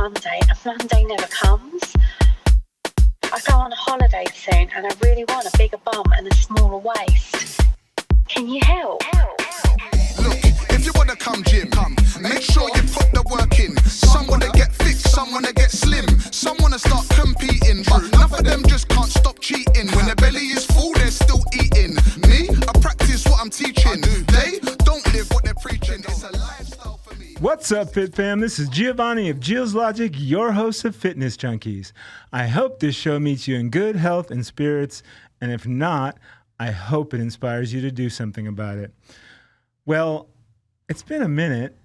Monday and Monday never comes. I go on a holiday soon and I really want a bigger bum and a smaller waist. Can you help? Look, if you wanna come gym, come. Make sure you put the work in. Some wanna get fit, some wanna get slim, some wanna start competing, but enough of them just can't stop cheating. When their belly is full, they're still eating. Me, I practice what I'm teaching. They don't live what they're preaching. It's a lifestyle for me. What's up, Fit Fam? This is Giovanni of Gio's Logic, your host of Fitness Junkies. I hope this show meets you in good health and spirits, and if not, I hope it inspires you to do something about it. Well, it's been a minute.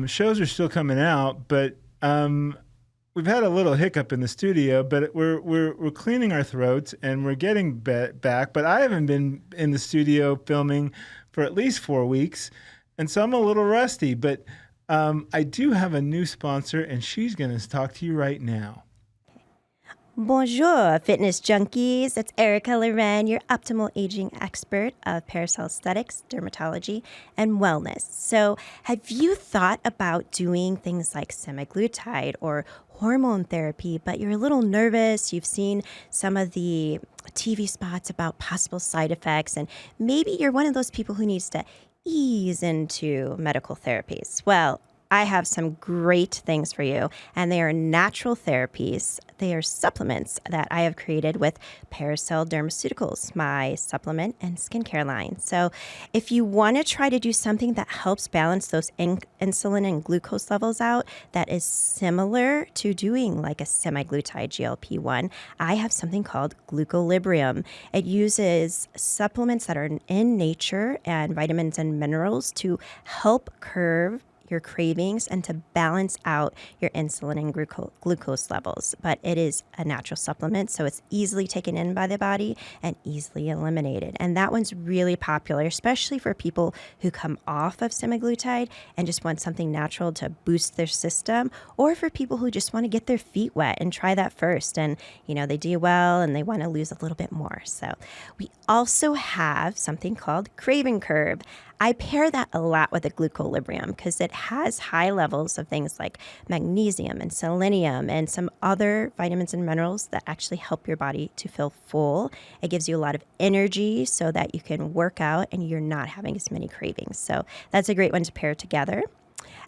Shows are still coming out, but we've had a little hiccup in the studio. But we're cleaning our throats and we're getting back. But I haven't been in the studio filming for at least 4 weeks, and so I'm a little rusty. But I do have a new sponsor, and she's going to talk to you right now. Bonjour, fitness junkies. It's Erica Loren, your optimal aging expert of parasol aesthetics, dermatology, and wellness. So have you thought about doing things like semaglutide or hormone therapy, but you're a little nervous? You've seen some of the TV spots about possible side effects, and maybe you're one of those people who needs to ease into medical therapies. Well, I have some great things for you, and they are natural therapies. They are supplements that I have created with Paracel Dermaceuticals, my supplement and skincare line. So if you want to try to do something that helps balance those insulin and glucose levels out that is similar to doing like a semaglutide GLP-1, I have something called Glucolibrium. It uses supplements that are in nature and vitamins and minerals to help curb your cravings and to balance out your insulin and glucose levels. But it is a natural supplement, so it's easily taken in by the body and easily eliminated. And that one's really popular, especially for people who come off of semaglutide and just want something natural to boost their system, or for people who just want to get their feet wet and try that first. And, you know, they do well and they want to lose a little bit more. So we also have something called Craving Curb. I pair that a lot with a Glucolibrium because it has high levels of things like magnesium and selenium and some other vitamins and minerals that actually help your body to feel full. It gives you a lot of energy so that you can work out and you're not having as many cravings. So that's a great one to pair together.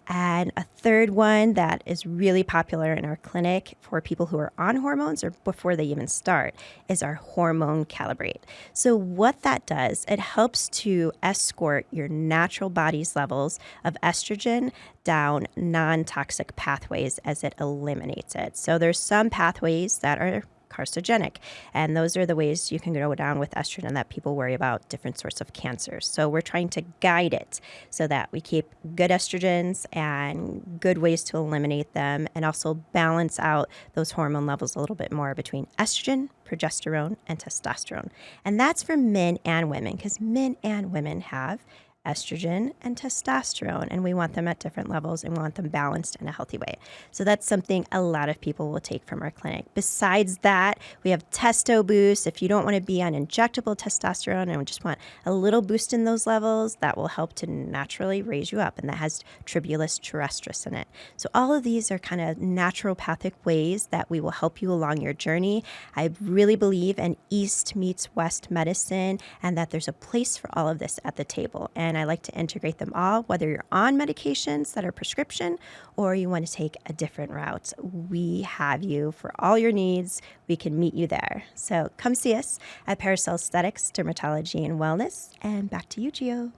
And a third one that is really popular in our clinic for people who are on hormones or before they even start is our Hormone Calibrate. So what that does, it helps to escort your natural body's levels of estrogen down non-toxic pathways as it eliminates it. So there's some pathways that are carcinogenic, and those are the ways you can go down with estrogen that people worry about different sorts of cancers. So we're trying to guide it so that we keep good estrogens and good ways to eliminate them, and also balance out those hormone levels a little bit more between estrogen, progesterone, and testosterone. And that's for men and women, because men and women have estrogen and testosterone, and we want them at different levels and we want them balanced in a healthy way. So that's something a lot of people will take from our clinic. Besides that, we have Testo Boost. If you don't want to be on injectable testosterone and just want a little boost in those levels, that will help to naturally raise you up, and that has Tribulus terrestris in it. So all of these are kind of naturopathic ways that we will help you along your journey. I really believe in East meets West medicine, and that there's a place for all of this at the table. And I like to integrate them all, whether you're on medications that are prescription or you want to take a different route. We have you for all your needs. We can meet you there. So come see us at Parasol Aesthetics, Dermatology, and Wellness. And back to you, Gio.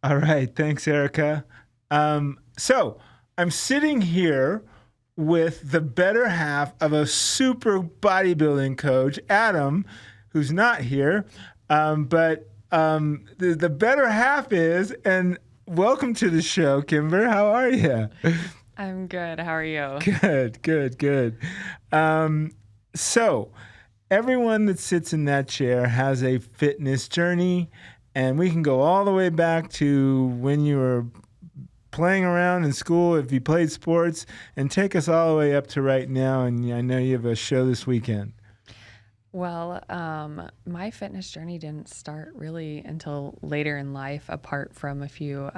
All right. Thanks, Erica. So I'm sitting here with the better half of a super bodybuilding coach, Adam, who's not here, but the better half is, and welcome to the show, Kimber. How are you? I'm good. How are you? Good. So everyone that sits in that chair has a fitness journey, and we can go all the way back to when you were playing around in school, if you played sports, and take us all the way up to right now. And I know you have a show this weekend. Well, my fitness journey didn't start really until later in life, apart from a few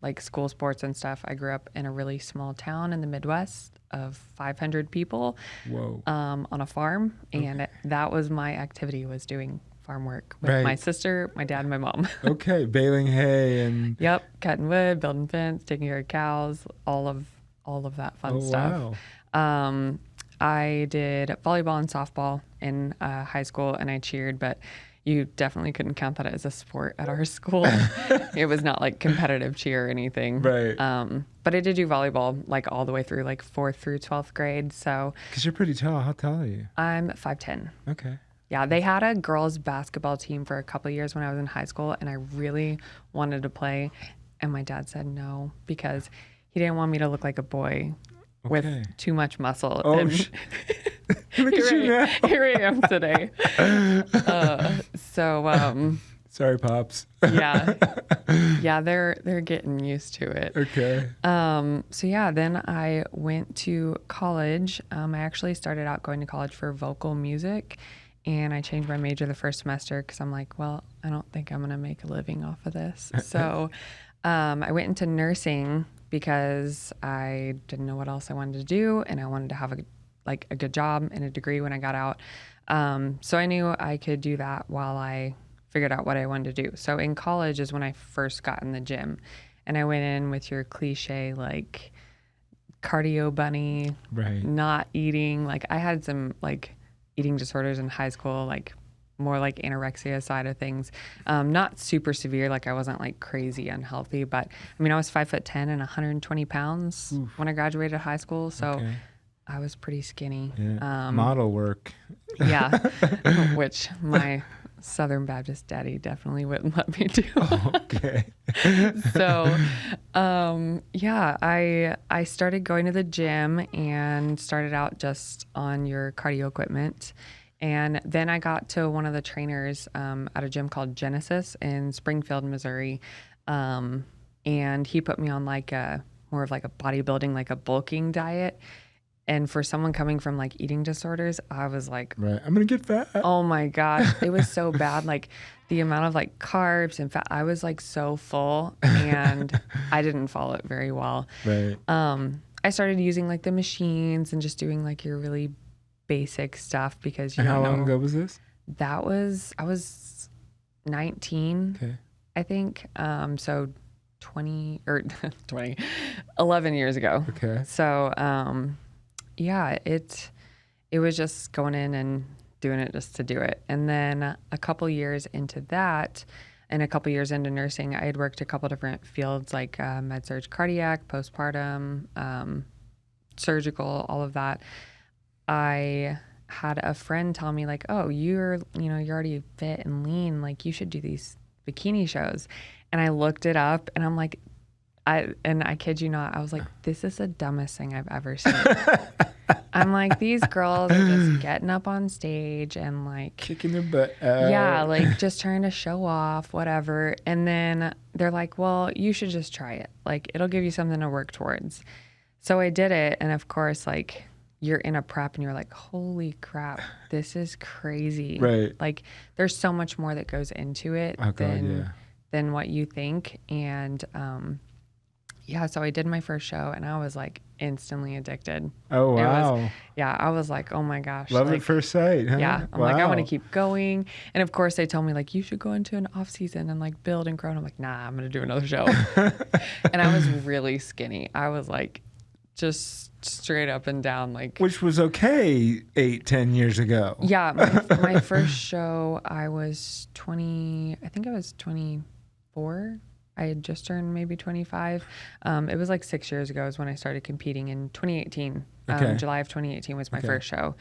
like school sports and stuff, I grew up in a really small town in the Midwest of 500 people. Whoa. On a farm. And that was my activity, was doing farm work with Right. my sister, my dad, and my mom. Okay, baling hay and Yep. Cutting wood, building fence, taking care of cows, all of that fun stuff. Wow. I did volleyball and softball in high school, and I cheered, but you definitely couldn't count that as a sport at our school. It was not like competitive cheer or anything. Right. But I did do volleyball like all the way through like 4th through 12th grade. So Because you're pretty tall. How tall are you? I'm 5'10". Okay. Yeah, they had a girls basketball team for a couple of years when I was in high school, and I really wanted to play. And my dad said no because he didn't want me to look like a boy with too much muscle. Oh, and look at you now. here I am today. Sorry, Pops. yeah, they're getting used to it. Okay. Then I went to college. I actually started out going to college for vocal music, and I changed my major the first semester because I'm like, well, I don't think I'm going to make a living off of this. So I went into nursing because I didn't know what else I wanted to do, and I wanted to have a good job and a degree when I got out. So I knew I could do that while I figured out what I wanted to do. So in college is when I first got in the gym, and I went in with your cliche like cardio bunny, Right. not eating. Like I had some like eating disorders in high school, like more like anorexia side of things. Not super severe, like I wasn't like crazy unhealthy, but I mean I was 5'10" and 120 pounds when I graduated high school, so I was pretty skinny. Yeah. Model work. Yeah, which my Southern Baptist daddy definitely wouldn't let me do. Okay. So, I started going to the gym and started out just on your cardio equipment. And then I got to one of the trainers at a gym called Genesis in Springfield, Missouri. And he put me on like more of like a bodybuilding, like a bulking diet. And for someone coming from like eating disorders, I was like, right, I'm going to get fat. Oh my gosh, it was so bad. Like the amount of like carbs and fat, I was like so full, and I didn't follow it very well. Right. I started using like the machines and just doing like your really basic stuff because you And don't how long know. ago was this? I was 19, Okay. I think. So 11 years ago. Okay. So, it was just going in and doing it just to do it. And then a couple years into that, and a couple years into nursing, I had worked a couple different fields like med-surg, cardiac, postpartum, surgical, all of that. I had a friend tell me like, oh, you're already fit and lean, like you should do these bikini shows. And I looked it up and I'm like, I kid you not, I was like, this is the dumbest thing I've ever seen. I'm like, these girls are just getting up on stage and like kicking their butt out. Yeah, like just trying to show off, whatever. And then they're like, well, you should just try it. Like it'll give you something to work towards. So I did it. And of course, like you're in a prep and you're like, holy crap, this is crazy. Right. Like there's so much more that goes into it than what you think. And so I did my first show and I was like instantly addicted. Oh, wow. I was like, oh my gosh. Love like, at first sight, huh? Yeah. I'm like, I want to keep going. And of course they told me like, you should go into an off season and like build and grow. And I'm like, nah, I'm going to do another show. And I was really skinny. I was like just straight up and down. Like, which was okay 8-10 years ago. Yeah. My first show, I was 20, I think I was 24. I had just turned maybe 25. It was like 6 years ago is when I started competing in 2018. July of 2018 was my first show.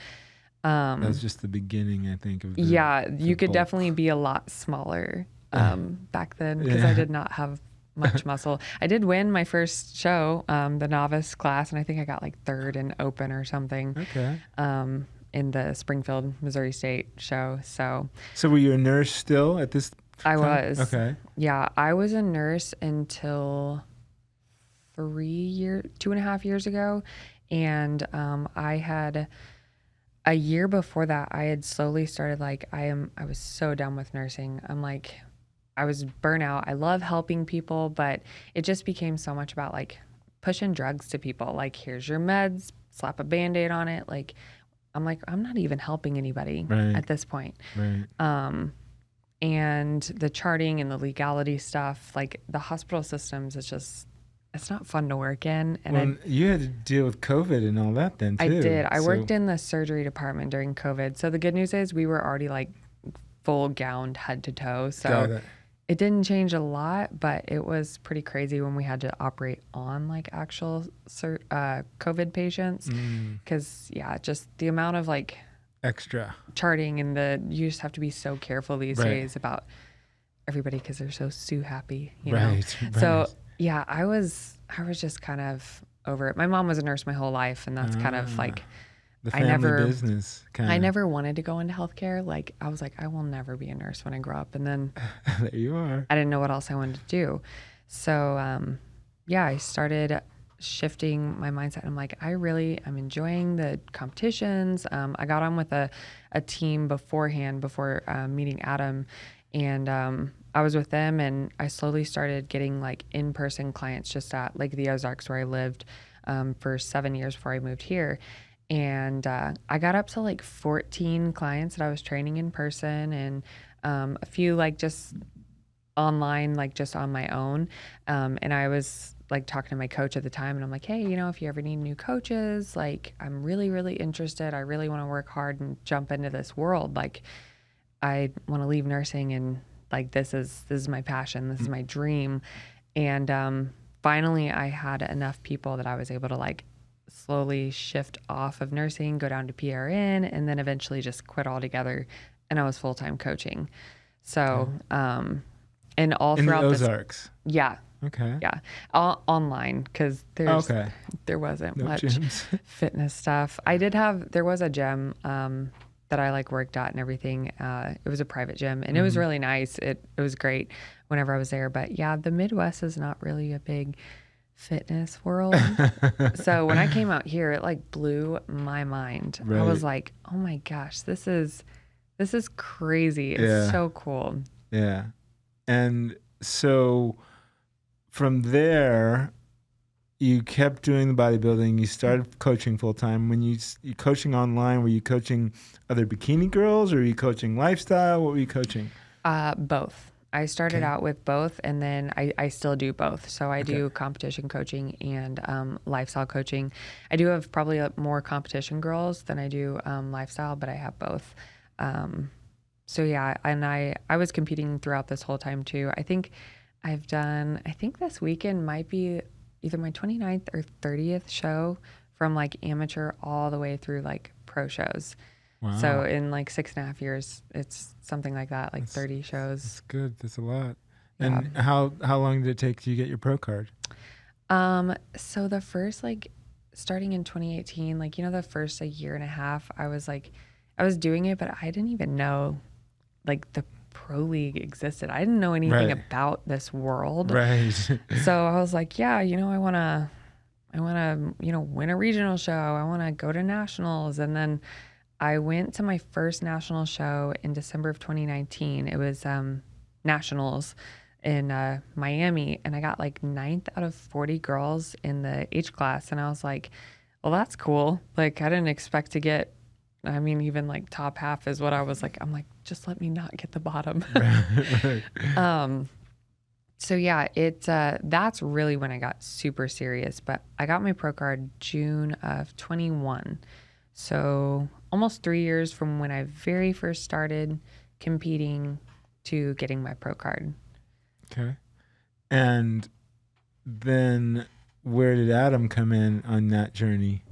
That was just the beginning, I think. Of you could definitely be a lot smaller back then because I did not have much muscle. I did win my first show, the novice class, and I think I got like third in open or something. Okay. In the Springfield, Missouri State show. So were you a nurse still at this time? I was. Okay. Yeah, I was a nurse until 2.5 years ago. And I had a year before that, I had slowly started like, I was so done with nursing. I'm like, I was burnout. I love helping people, but it just became so much about like pushing drugs to people. Like, here's your meds, slap a Band-Aid on it. Like, I'm not even helping anybody at this point. Right. And the charting and the legality stuff, like the hospital systems, it's not fun to work in. And you had to deal with COVID and all that then too. I did. I worked in the surgery department during COVID. So the good news is we were already like full gowned head to toe. So it didn't change a lot, but it was pretty crazy when we had to operate on like actual COVID patients. Because just the amount of like extra charting and you just have to be so careful these days about everybody because they're so happy, you know? So yeah, I was just kind of over it. My mom was a nurse my whole life, and that's kind of like the family business. I never wanted to go into healthcare. Like I was like, I will never be a nurse when I grow up. And then there you are. I didn't know what else I wanted to do. So I started shifting my mindset. I'm like, I'm enjoying the competitions. I got on with a team before meeting Adam, and I was with them, and I slowly started getting like in-person clients just at like the Ozarks where I lived for 7 years before I moved here. And I got up to like 14 clients that I was training in person, and a few like just online, like just on my own. And I was like talking to my coach at the time, and I'm like, hey, if you ever need new coaches, like I'm really, really interested. I really want to work hard and jump into this world. Like I want to leave nursing, and like this is my passion. This is my dream. And finally I had enough people that I was able to like slowly shift off of nursing, go down to PRN, and then eventually just quit altogether. And I was full-time coaching. So, and all throughout in the Ozarks. Yeah. Okay. Yeah. Online, because there wasn't much fitness stuff. There was a gym that I like worked at and everything. It was a private gym, and it was really nice. It was great whenever I was there. But yeah, the Midwest is not really a big fitness world. So when I came out here, it like blew my mind. I was like, oh my gosh, this is crazy. It's so cool. Yeah. And so from there, you kept doing the bodybuilding. You started coaching full time. When you coaching online, were you coaching other bikini girls, or were you coaching lifestyle? What were you coaching? Both. I started out with both, and then I still do both. So I do competition coaching and lifestyle coaching. I do have probably more competition girls than I do lifestyle, but I have both. So yeah, and I was competing throughout this whole time too. I think this weekend might be either my 29th or 30th show, from like amateur all the way through like pro shows. Wow. So in like 6.5 years, it's something like that, like 30 shows. That's good. That's a lot. Yeah. And how long did it take to get your pro card? So the first, like starting in 2018, like, the first year and a half, I was doing it, but I didn't even know like the pro league existed. I didn't know anything about this world. Right. So I was like, yeah, I want to, win a regional show. I want to go to nationals. And then I went to my first national show in December of 2019. It was nationals in Miami, and I got like 9th out of 40 girls in the H class. And I was like, well, that's cool. Like, I didn't expect to get, even like top half is what I was like. I'm like, just let me not get the bottom. Right. So yeah, that's really when I got super serious. But I got my pro card June of 21. So almost 3 years from when I very first started competing to getting my pro card. Okay. And then where did Adam come in on that journey?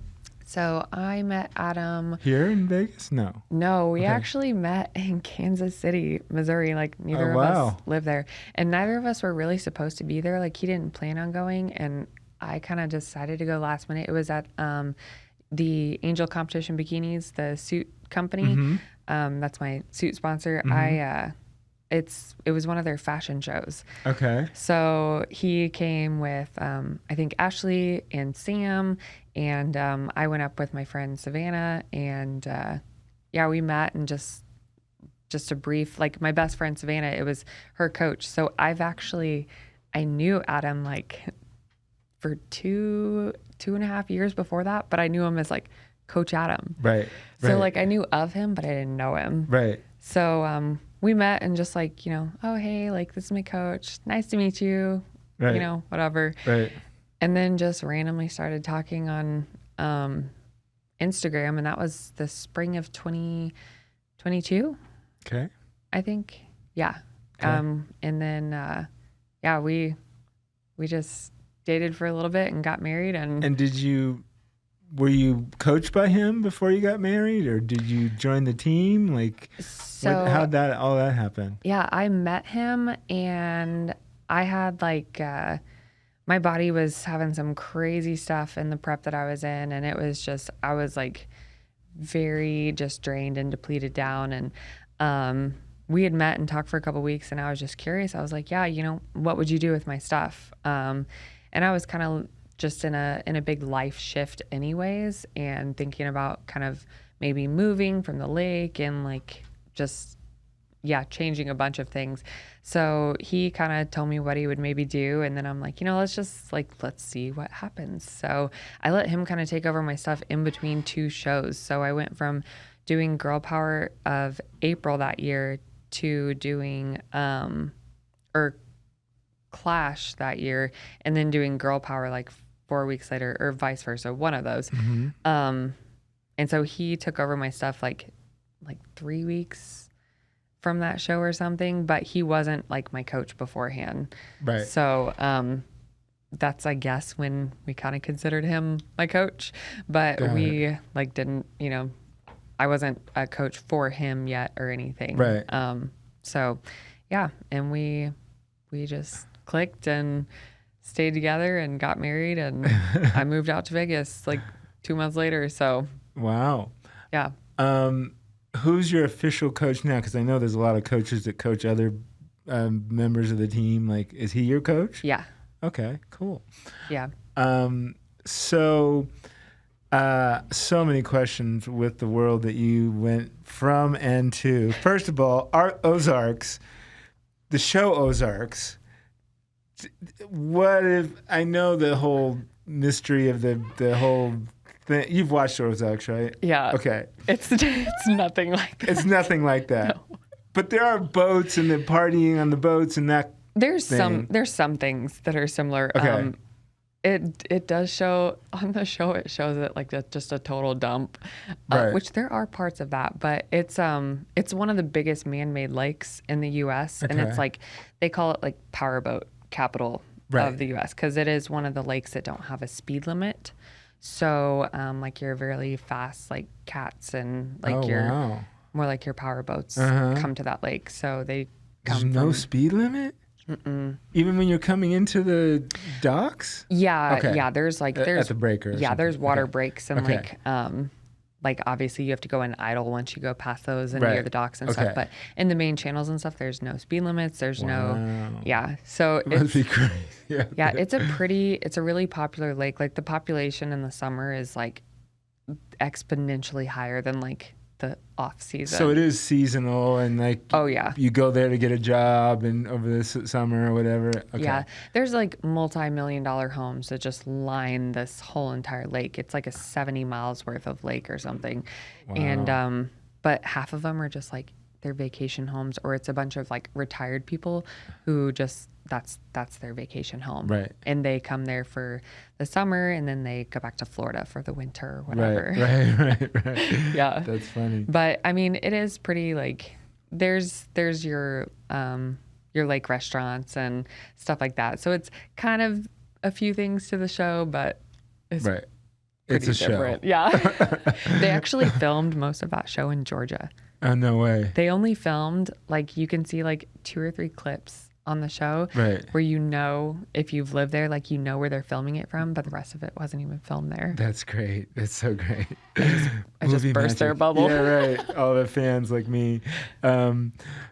So I met Adam here in Vegas? No, we actually met in Kansas City, Missouri. Like neither of us live there, and neither of us were really supposed to be there. Like he didn't plan on going, and I kind of decided to go last minute. It was at the Angel Competition Bikinis, the suit company. Mm-hmm. That's my suit sponsor. Mm-hmm. It was one of their fashion shows. Okay. So he came with, I think, Ashley and Sam, and I went up with my friend Savannah, and we met and just just a brief, like my best friend Savannah, it was her coach. So I knew Adam like for 2.5 years before that, but I knew him as like Coach Adam. Right. So like I knew of him, but I didn't know him. Right. So we met and just like, oh, hey, like this is my coach. Nice to meet you. Right. Whatever. Right. And then just randomly started talking on Instagram, and that was the spring of 2022. Okay. I think. Yeah. Okay. And then we just dated for a little bit and got married. And were you coached by him before you got married, or did you join the team? Like, how'd all that happen? Yeah, I met him, and I had like my body was having some crazy stuff in the prep that I was in, and it was just, I was like very just drained and depleted down. And we had met and talked for a couple of weeks, and I was just curious. I was like, yeah, what would you do with my stuff? And I was kind of just in a big life shift anyways, and thinking about kind of maybe moving from the lake and like just, changing a bunch of things. So he kind of told me what he would maybe do. And then I'm like, let's see what happens. So I let him kind of take over my stuff in between 2 shows. So I went from doing Girl Power of April that year to doing, Clash that year, and then doing Girl Power like 4 weeks later, or vice versa, one of those. Mm-hmm. And so he took over my stuff like 3 weeks from that show or something, but he wasn't like my coach beforehand. Right. So that's, I guess, when we kind of considered him my coach, but we like didn't, I wasn't a coach for him yet or anything. Right. So yeah, and we just clicked and stayed together and got married, and I moved out to Vegas like 2 months later. So wow. Yeah. Who's your official coach now? Because I know there's a lot of coaches that coach other members of the team. Like, is he your coach? Yeah. Okay, cool. Yeah. So many questions with the world that you went from and to. First of all, Ozarks, the show Ozarks. What if, I know the whole mystery of the whole thing. You've watched Ozarks, right? Yeah. Okay. It's nothing like that. It's nothing like that. No. But there are boats and the partying on the boats and that. There's some things that are similar. Okay. It does show on the show. It shows it like just a total dump, right. Which there are parts of that, but it's one of the biggest man-made lakes in the U.S. Okay. And it's like they call it like powerboat capital of the U.S. because it is one of the lakes that don't have a speed limit. So like your really fast like cats and like more like your powerboats come to that lake. So they come. There's no speed limit? Mm-mm. Even when you're coming into the docks? Yeah, okay. Yeah. There's at the breaker. Yeah, there's water breaks and like obviously you have to go in idle once you go past those and near the docks and stuff. But in the main channels and stuff, there's no speed limits. There's So it must be crazy. Yeah, it's a really popular lake. Like the population in the summer is like exponentially higher than like the off season. So it is seasonal and like you go there to get a job and over the summer or whatever. Okay. Yeah, there's like multi-million-dollar homes that just line this whole entire lake. It's like a 70 miles worth of lake or something. Wow. And but half of them are just like their vacation homes, or it's a bunch of like retired people who just that's their vacation home. Right. And they come there for the summer and then they go back to Florida for the winter or whatever. Right. Yeah. That's funny. But I mean, it is pretty like there's your lake restaurants and stuff like that. So it's kind of a few things to the show, but it's It's a different. show. Yeah. They actually filmed most of that show in Georgia. Oh, no way. They only filmed, like, you can see, like, 2 or 3 clips on the show where if you've lived there, like, where they're filming it from, but the rest of it wasn't even filmed there. That's great. That's so great. I just burst their bubble. Yeah, right. All the fans like me.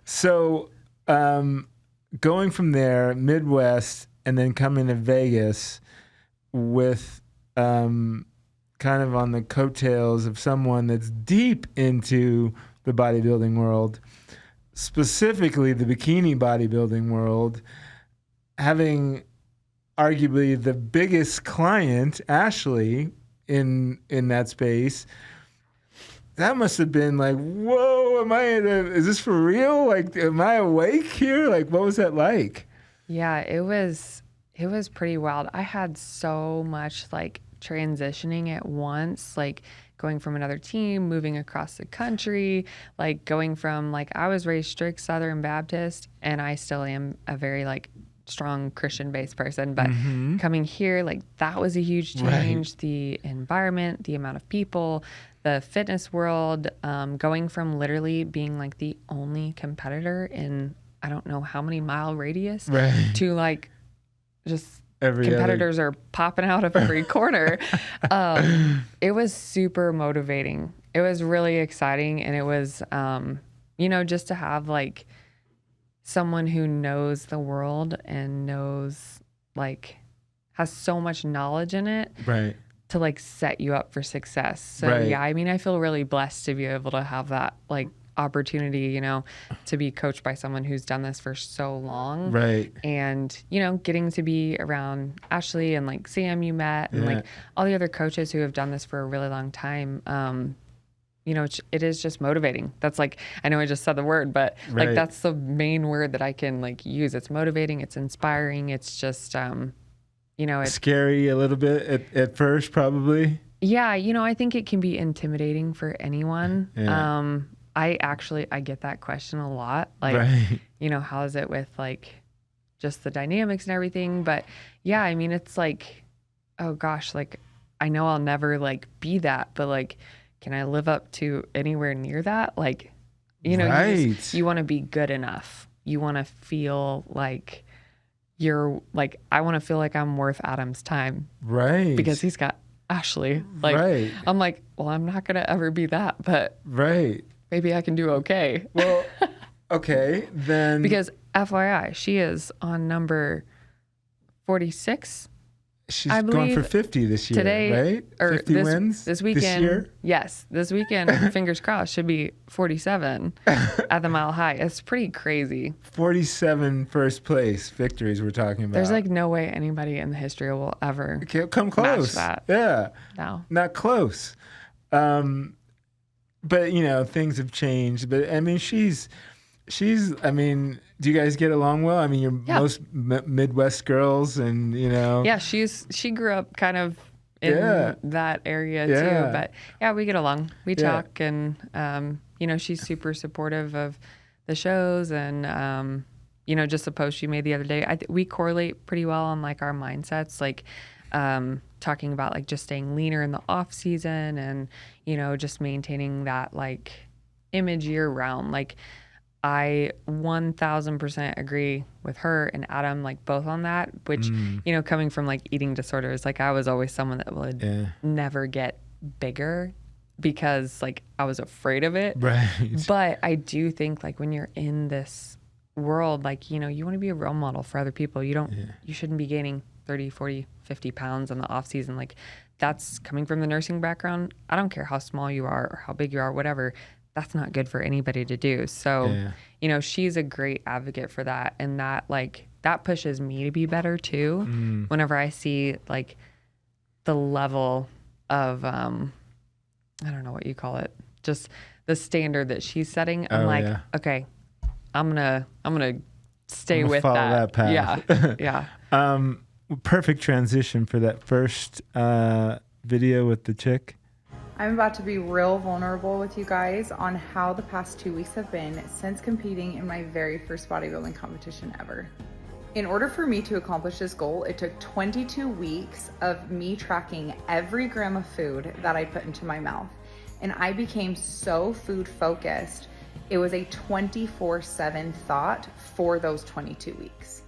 So going from there, Midwest, and then coming to Vegas with kind of on the coattails of someone that's deep into the bodybuilding world. specifically the bikini bodybuilding world, having arguably the biggest client, Ashley, in that space, that must have been like, whoa, is this for real? Like, am I awake here? Like, what was that like? Yeah, it was pretty wild. I had so much like transitioning at once, like going from another team, moving across the country, like going from like, I was raised strict Southern Baptist, and I still am a very like strong Christian-based person, but coming here, like that was a huge change. Right. The environment, the amount of people, the fitness world, going from literally being like the only competitor in I don't know how many mile radius to like just every competitors are popping out of every corner. It was super motivating. It was really exciting. And it was, just to have like someone who knows the world and knows like has so much knowledge in it. Right. To like set you up for success. So yeah, I mean, I feel really blessed to be able to have that like opportunity, to be coached by someone who's done this for so long. Right. And, getting to be around Ashley and like Sam you met and like all the other coaches who have done this for a really long time. It is just motivating. That's like, I know I just said the word, but like that's the main word that I can like use. It's motivating. It's inspiring. It's just, it's scary a little bit at first, probably. Yeah. I think it can be intimidating for anyone. Yeah. I get that question a lot. Like, how is it with like just the dynamics and everything? But yeah, I mean, it's like, oh gosh, like I know I'll never like be that, but like, can I live up to anywhere near that? Like, you want to be good enough. You want to feel like you're like, I want to feel like I'm worth Adam's time. Right. Because he's got Ashley. Like, I'm like, well, I'm not going to ever be that, but maybe I can do okay. Well, okay, then. Because FYI, she is on number 46. She's going for 50 this year, today, right? Or 50 wins this weekend. This year? Yes, this weekend, fingers crossed, should be 47 at the mile high. It's pretty crazy. 47 first place victories we're talking about. There's like no way anybody in the history will ever come close. Match that. Yeah. No. Not close. But, things have changed. But, I mean, she's I mean, do you guys get along well? I mean, you're most Midwest girls and, Yeah, she grew up kind of in that area too. But, yeah, we get along. We talk and, she's super supportive of the shows and, just the post she made the other day. We correlate pretty well on, like, our mindsets, like talking about, like, just staying leaner in the off season and, just maintaining that, like, image year round. Like, I 1000% agree with her and Adam, like both on that, which, coming from like eating disorders, like I was always someone that would never get bigger because like I was afraid of it. Right. But I do think like when you're in this world, like, you want to be a role model for other people. You shouldn't be gaining 30, 40, 50 pounds in the off season. Like that's coming from the nursing background. I don't care how small you are or how big you are, whatever. That's not good for anybody to do. So, she's a great advocate for that. And that, like, that pushes me to be better too. Whenever I see, like, the level of, I don't know what you call it, just the standard that she's setting. I'm okay, I'm gonna stay with follow that path. Yeah. Perfect transition for that first video with the chick. I'm about to be real vulnerable with you guys on how the past 2 weeks have been since competing in my very first bodybuilding competition ever. In order for me to accomplish this goal, it took 22 weeks of me tracking every gram of food that I put into my mouth. And I became so food focused, it was a 24/7 thought for those 22 weeks.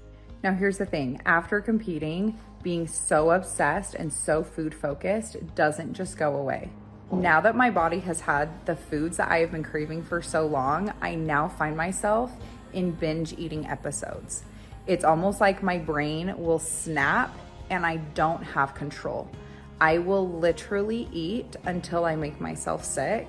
Now here's the thing, after competing, being so obsessed and so food focused doesn't just go away. Now that my body has had the foods that I have been craving for so long, I now find myself in binge eating episodes. It's almost like my brain will snap and I don't have control. I will literally eat until I make myself sick.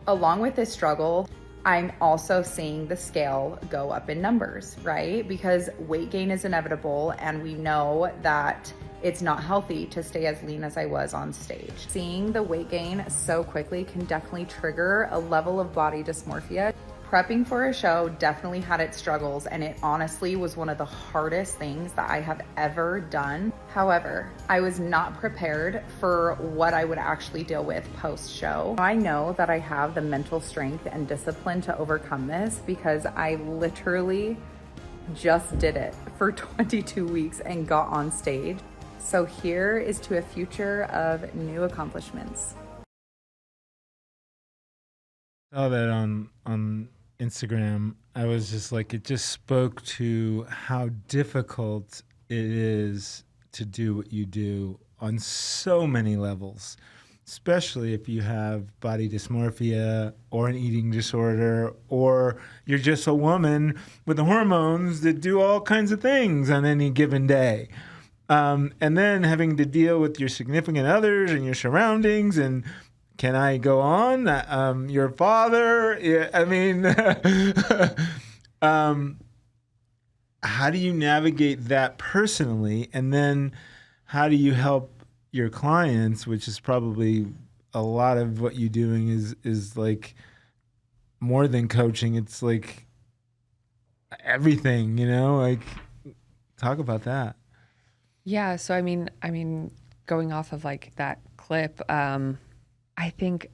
Along with this struggle, I'm also seeing the scale go up in numbers, right? Because weight gain is inevitable, and we know that it's not healthy to stay as lean as I was on stage. Seeing the weight gain so quickly can definitely trigger a level of body dysmorphia. Prepping for a show definitely had its struggles, and it honestly was one of the hardest things that I have ever done. However, I was not prepared for what I would actually deal with post-show. I know that I have the mental strength and discipline to overcome this because I literally just did it for 22 weeks and got on stage. So here is to a future of new accomplishments. Saw that on Instagram. I was just like, it just spoke to how difficult it is to do what you do on so many levels, especially if you have body dysmorphia or an eating disorder, or you're just a woman with the hormones that do all kinds of things on any given day. And then having to deal with your significant others and your surroundings, and can I go on? Your father? Yeah, I mean, how do you navigate that personally? And then how do you help your clients, which is probably a lot of what you're doing is like more than coaching. It's like everything, like talk about that. Yeah. So, I mean, going off of like that clip, I think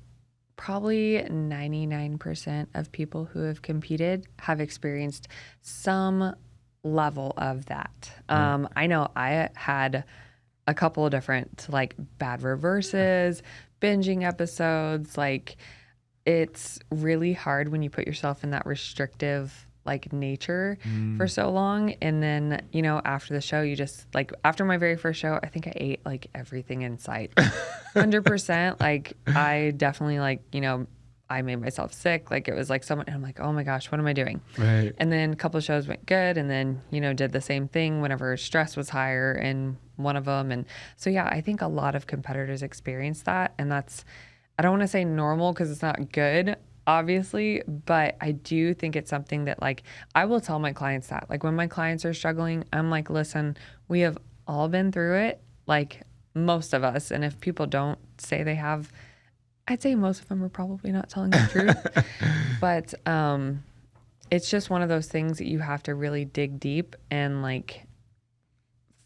probably 99% of people who have competed have experienced some level of that. I know I had a couple of different like bad reverses, binging episodes. Like, it's really hard when you put yourself in that restrictive like nature for so long. And then, after the show, you just like, after my very first show, I think I ate like everything in sight. 100%. Like, I definitely like, I made myself sick. Like, it was like someone, and I'm like, oh my gosh, what am I doing? Right. And then a couple of shows went good. And then, did the same thing whenever stress was higher in one of them. And so, yeah, I think a lot of competitors experience that. And that's, I don't want to say normal because it's not good, obviously, but I do think it's something that like I will tell my clients that like when my clients are struggling, I'm like, listen, we have all been through it, like most of us. And if people don't say they have, I'd say most of them are probably not telling the truth. But it's just one of those things that you have to really dig deep and like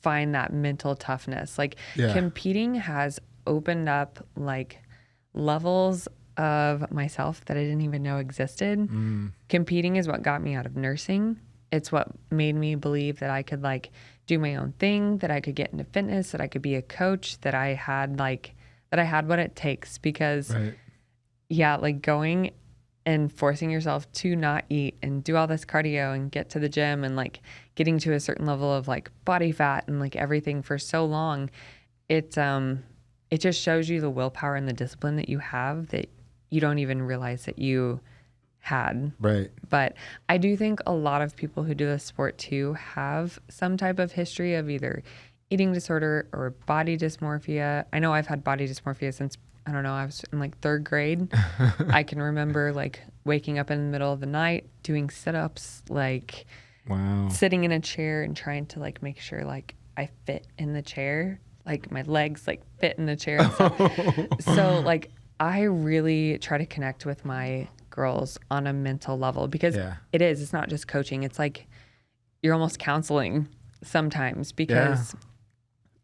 find that mental toughness. Like competing has opened up like levels of myself that I didn't even know existed. Competing is what got me out of nursing. It's what made me believe that I could like do my own thing, that I could get into fitness, that I could be a coach, that I had what it takes. Because like going and forcing yourself to not eat and do all this cardio and get to the gym and like getting to a certain level of like body fat and like everything for so long, it just shows you the willpower and the discipline that you have that you don't even realize that you had. Right. But I do think a lot of people who do this sport too have some type of history of either eating disorder or body dysmorphia. I know I've had body dysmorphia since, I don't know, I was in like 3rd grade. I can remember like waking up in the middle of the night, doing sit-ups, like sitting in a chair and trying to like make sure like I fit in the chair, like my legs like fit in the chair and stuff. So like I really try to connect with my girls on a mental level because it's not just coaching. It's like you're almost counseling sometimes because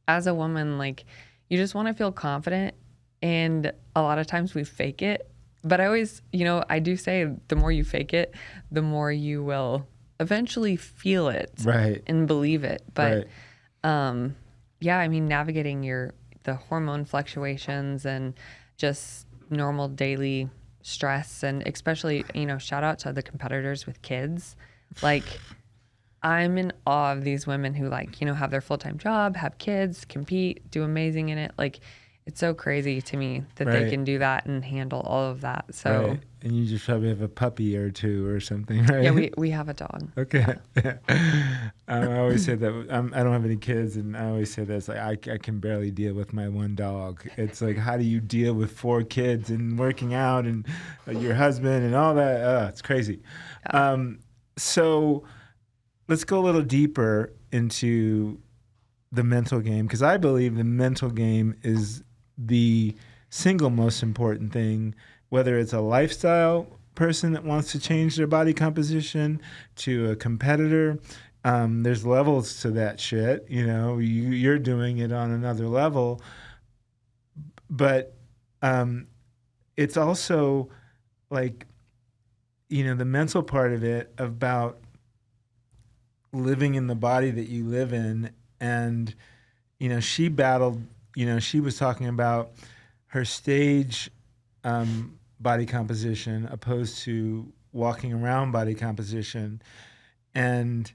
as a woman, like you just want to feel confident, and a lot of times we fake it. But I always, I do say the more you fake it, the more you will eventually feel it and believe it. But navigating the hormone fluctuations and just normal daily stress, and especially, shout out to the competitors with kids. Like, I'm in awe of these women who like, have their full-time job, have kids, compete, do amazing in it. Like, it's so crazy to me that they can do that and handle all of that. So And you just probably have a puppy or two or something, right? Yeah, we have a dog. Okay. Yeah. I always say that I don't have any kids, and I always say that it's like I can barely deal with my one dog. It's like, how do you deal with 4 kids and working out and your husband and all that? It's crazy. Yeah. So let's go a little deeper into the mental game, because I believe the mental game is the single most important thing, whether it's a lifestyle person that wants to change their body composition to a competitor. There's levels to that shit. You're doing it on another level, but it's also like, the mental part of it about living in the body that you live in. And, she battled, she was talking about her stage body composition opposed to walking around body composition, and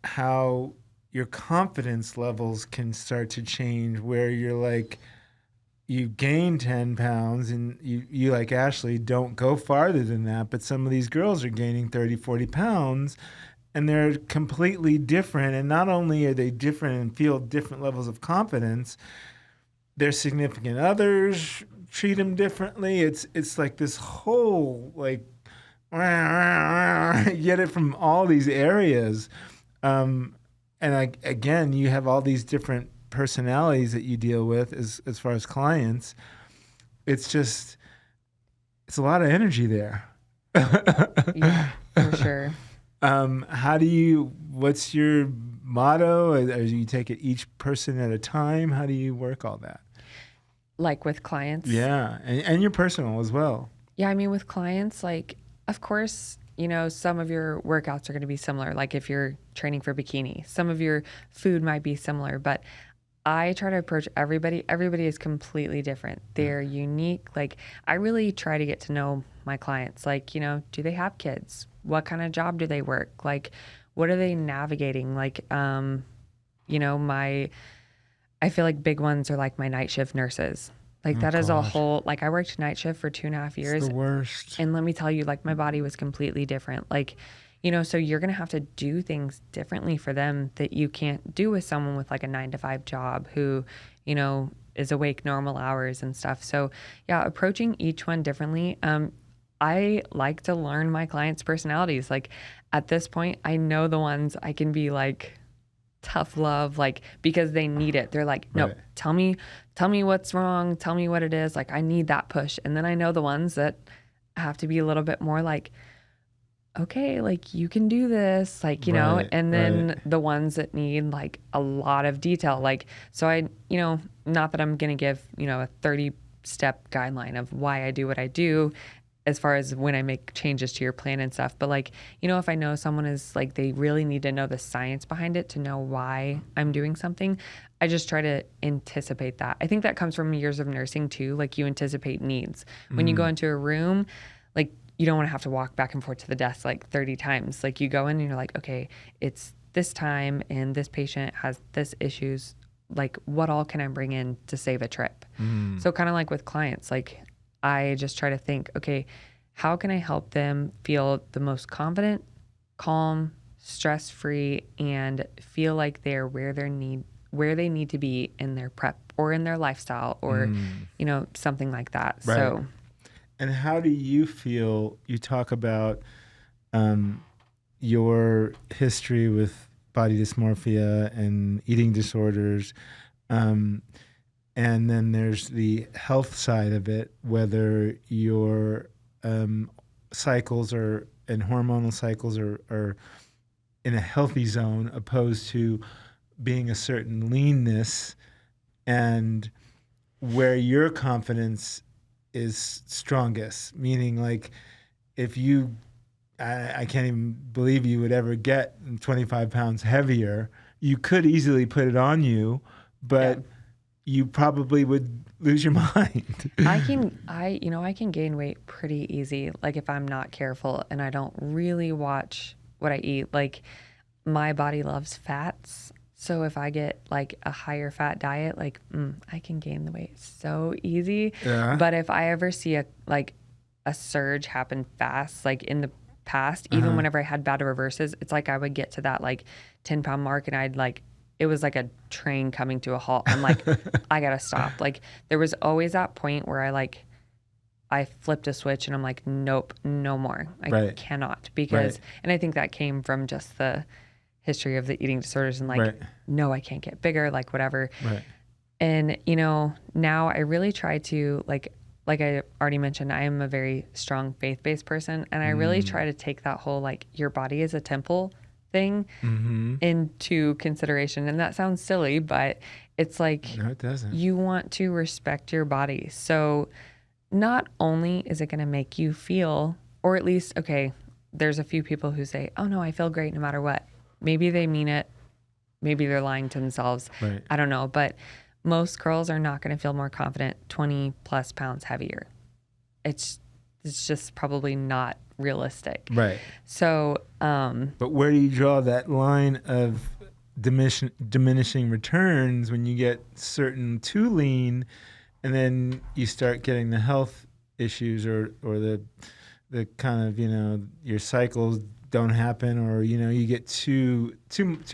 how your confidence levels can start to change, where you're like, you gain 10 pounds and you like Ashley don't go farther than that, but some of these girls are gaining 30, 40 pounds and they're completely different. And not only are they different and feel different levels of confidence, their significant others treat them differently. It's like this whole, like, you get it from all these areas. And again, you have all these different personalities that you deal with as far as clients. It's a lot of energy there. Yeah, for sure. What's your motto? Or you take it each person at a time? How do you work all that? Like with clients? Yeah, and your personal as well. Yeah, I mean, with clients, like, of course, some of your workouts are going to be similar. Like if you're training for bikini, some of your food might be similar, but I try to approach everybody. Everybody is completely different. They're unique. Like, I really try to get to know my clients. Like, do they have kids? What kind of job do they work? Like, what are they navigating? Like, I feel like big ones are like my night shift nurses. Like, that is a whole, like, I worked night shift for 2.5 years. It's the worst. And let me tell you, like, my body was completely different. Like, so you're going to have to do things differently for them that you can't do with someone with like a 9-to-5 job who, is awake normal hours and stuff. So yeah, approaching each one differently. I like to learn my clients' personalities. Like at this point, I know the ones I can be like tough love, like, because they need it. They're like, no, right. tell me what's wrong. Tell me what it is. Like, I need that push. And then I know the ones that have to be a little bit more like, okay, like you can do this, like, right, and then right. the ones that need like a lot of detail. Like, so I, not that I'm going to give, a 30-step guideline of why I do what I do as far as when I make changes to your plan and stuff. But like, if I know someone is like, they really need to know the science behind it to know why I'm doing something, I just try to anticipate that. I think that comes from years of nursing too. Like, you anticipate needs. When you go into a room, like, you don't want to have to walk back and forth to the desk like 30 times. Like, you go in and you're like, okay, it's this time and this patient has this issues. Like, what all can I bring in to save a trip? So kind of like with clients, like I just try to think, okay, how can I help them feel the most confident, calm, stress-free, and feel like they're where they need to be in their prep or in their lifestyle or, something like that. Right. So. And how do you feel? You talk about your history with body dysmorphia and eating disorders. And then there's the health side of it, whether your cycles and hormonal cycles are in a healthy zone opposed to being a certain leanness, and where your confidence is strongest, meaning like if you, I can't even believe you would ever get 25 pounds heavier. You could easily put it on you, but you probably would lose your mind. I can gain weight pretty easy. Like if I'm not careful and I don't really watch what I eat. Like, my body loves fats. So if I get like a higher fat diet, like I can gain the weight so easy. Yeah. But if I ever see a a surge happen fast. Like in the past, even whenever I had bad reverses, it's like I would get to that like 10-pound mark and it was like a train coming to a halt. I'm like, I gotta stop. Like there was always that point where I flipped a switch and I'm like, nope, no more. I cannot, because, and I think that came from just the history of the eating disorders and like, no, I can't get bigger, like whatever. And, you know, now I really try to like I already mentioned, I am a very strong faith-based person. And I really try to take that whole, like, your body is a temple thing into consideration. And that sounds silly, but it's like, no, it doesn't. You want to respect your body. So not only is it going to make you feel, or at least, okay, there's a few people who say, oh no, I feel great no matter what. Maybe they mean it. Maybe they're lying to themselves. I don't know. But most girls are not going to feel more confident 20 plus pounds heavier. It's just probably not realistic. So, but where do you draw that line of diminishing returns when you get certain too lean, and then you start getting the health issues or the kind of, you know, your cycles don't happen, or, you know, you get too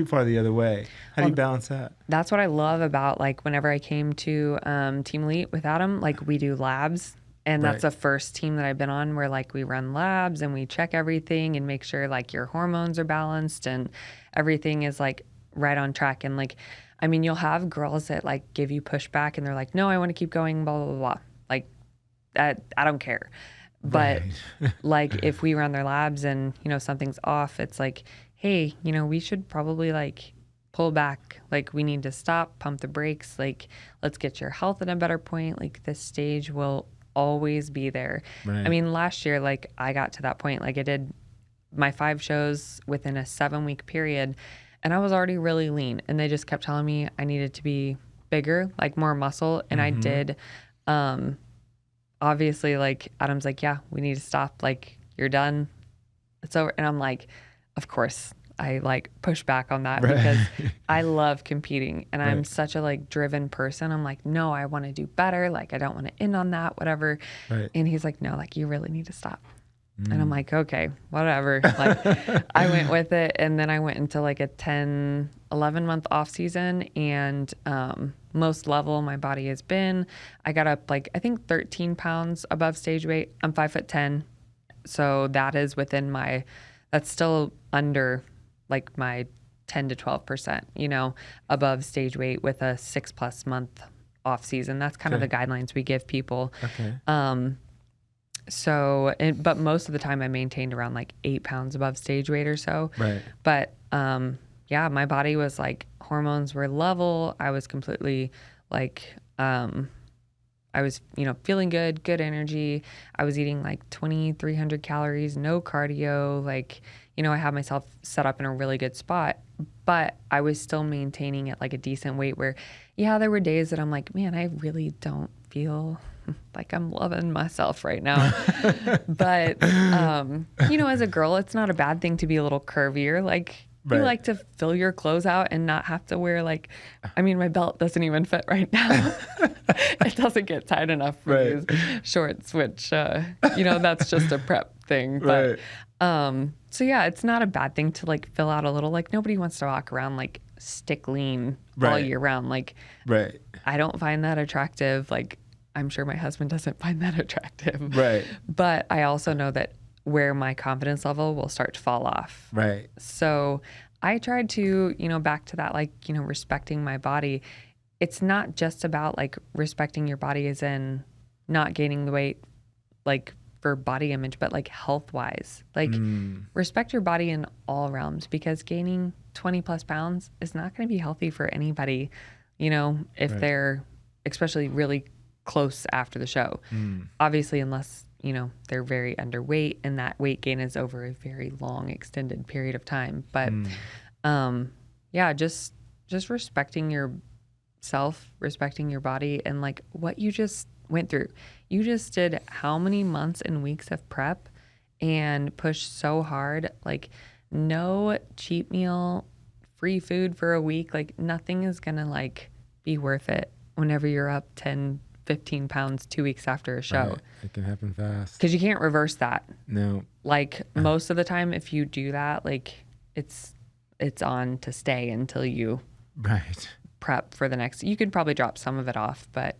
far the other way? How do you balance that? That's what I love about, like, whenever I came to Team Elite with Adam, like, we do labs. And that's the first team that I've been on where, like, we run labs and we check everything and make sure, like, your hormones are balanced and everything is, like, right on track. And, like, I mean, you'll have girls that, like, give you pushback and they're like, no, I want to keep going, blah, blah, blah, blah. Like, that, I don't care. But like, if we run their labs and, you know, something's off, it's like, hey, you know, we should probably, like, pull back. Like, we need to stop, pump the brakes. Like, let's get your health at a better point. Like, this stage will always be there. I mean, last year, like, I got to that point. Like, I did my 5 shows within a 7-week period and I was already really lean, and they just kept telling me I needed to be bigger, like more muscle. And I did, obviously, like, Adam's like, yeah, we need to stop. Like, you're done. It's over. And I'm like, of course, I, like, push back on that because I love competing and I'm such a, like, driven person. I'm like, no, I want to do better. Like, I don't want to end on that, whatever. And he's like, no, like, you really need to stop. And I'm like, okay, whatever. Like, I went with it. And then I went into, like, a 10, 11 month off season, and most level my body has been. I got up, like, I think 13 pounds above stage weight. I'm 5'10". So that is within my, that's still under, like, my 10 to 12%, you know, above stage weight with a 6+ month off season. That's kind of the guidelines we give people. So, but most of the time I maintained around, like, 8 pounds above stage weight or so. But, yeah, my body was, like, hormones were level. I was completely, like, I was, you know, feeling good energy. I was eating, like, 2,300 calories, no cardio. Like, you know, I had myself set up in a really good spot, but I was still maintaining at, like, a decent weight where, yeah, there were days that I'm like, man, I really don't feel like I'm loving myself right now. But, you know, as a girl, it's not a bad thing to be a little curvier. Like, you like to fill your clothes out and not have to wear, like, I mean, my belt doesn't even fit right now. It doesn't get tight enough for these shorts, which, you know, that's just a prep thing. But, so yeah, it's not a bad thing to, like, fill out a little. Like, nobody wants to walk around, like, stick lean all year round. Like, I don't find that attractive. Like, I'm sure my husband doesn't find that attractive. But I also know that where my confidence level will start to fall off. So I tried to, you know, back to that, like, you know, respecting my body. It's not just about, like, respecting your body as in not gaining the weight, like, for body image, but, like, health-wise. Like, respect your body in all realms, because gaining 20+ pounds is not going to be healthy for anybody, you know, if they're especially really close after the show. Obviously, unless, you know, they're very underweight and that weight gain is over a very long extended period of time. But yeah, just respecting yourself, respecting your body, and, like, what you just went through. You just did how many months and weeks of prep and pushed so hard. Like, no cheat meal, free food for a week. Like, nothing is gonna, like, be worth it whenever you're up 10, 15 pounds 2 weeks after a show. Right. It can happen fast. Because you can't reverse that. No. Like most of the time, if you do that, like it's on to stay until you Right. prep for the next. You could probably drop some of it off, but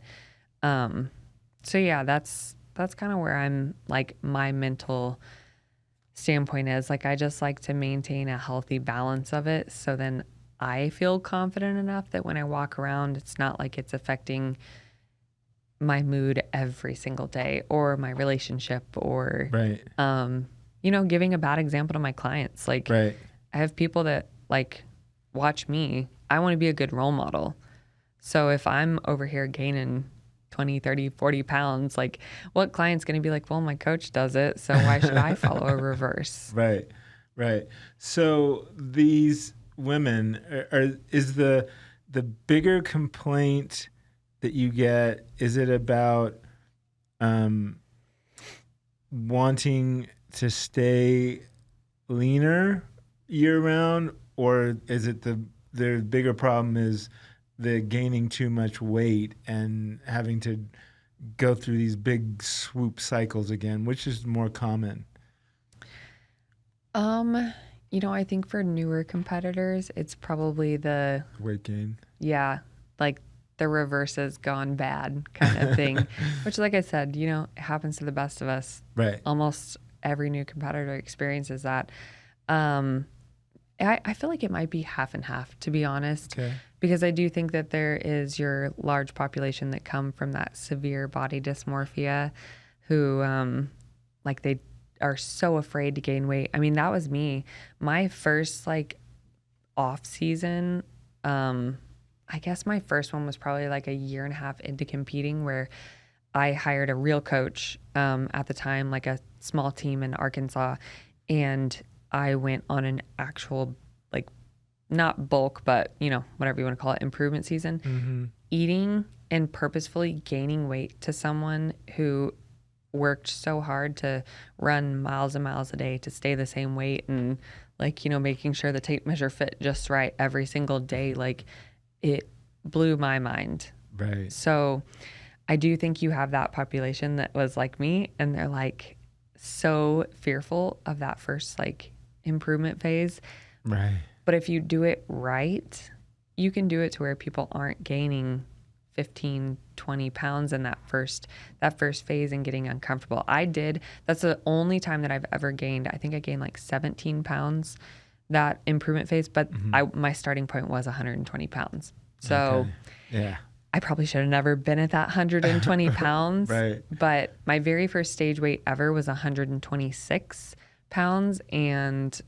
so yeah, that's kind of where I'm like my mental standpoint is. Like I just like to maintain a healthy balance of it, so then I feel confident enough that when I walk around, it's not like it's affecting my mood every single day or my relationship or Right. Giving a bad example to my clients. Like Right. I have people that like watch me. I want to be a good role model. So if I'm over here gaining 20, 30, 40 pounds, like what client's going to be like, well, my coach does it, so why should I follow a reverse? Right. Right. So these women is the bigger complaint that you get, is it about wanting to stay leaner year round, or is it the bigger problem is the gaining too much weight and having to go through these big swoop cycles again, which is more common? I think for newer competitors, it's probably the Weight gain. Yeah, like the reverse has gone bad kind of thing, which, like I said, it happens to the best of us. Right. Almost every new competitor experiences that. I feel like it might be half and half, to be honest, Okay. because I do think that there is your large population that come from that severe body dysmorphia who, they are so afraid to gain weight. I mean, that was me. My first, off season, I guess my first one was probably like a year and a half into competing, where I hired a real coach at the time, like a small team in Arkansas, and I went on an actual, not bulk, but, whatever you want to call it, improvement season, eating and purposefully gaining weight to someone who worked so hard to run miles and miles a day to stay the same weight and, making sure the tape measure fit just right every single day. It blew my mind. Right. So I do think you have that population that was like me, and they're so fearful of that first improvement phase. Right. But if you do it right, you can do it to where people aren't gaining 15, 20 pounds in that first phase and getting uncomfortable. I did. That's the only time that I've ever gained. I think I gained 17 pounds that improvement phase, but my starting point was 120 pounds. So Okay. Yeah. I probably should have never been at that 120 pounds. Right. But my very first stage weight ever was 126 pounds. And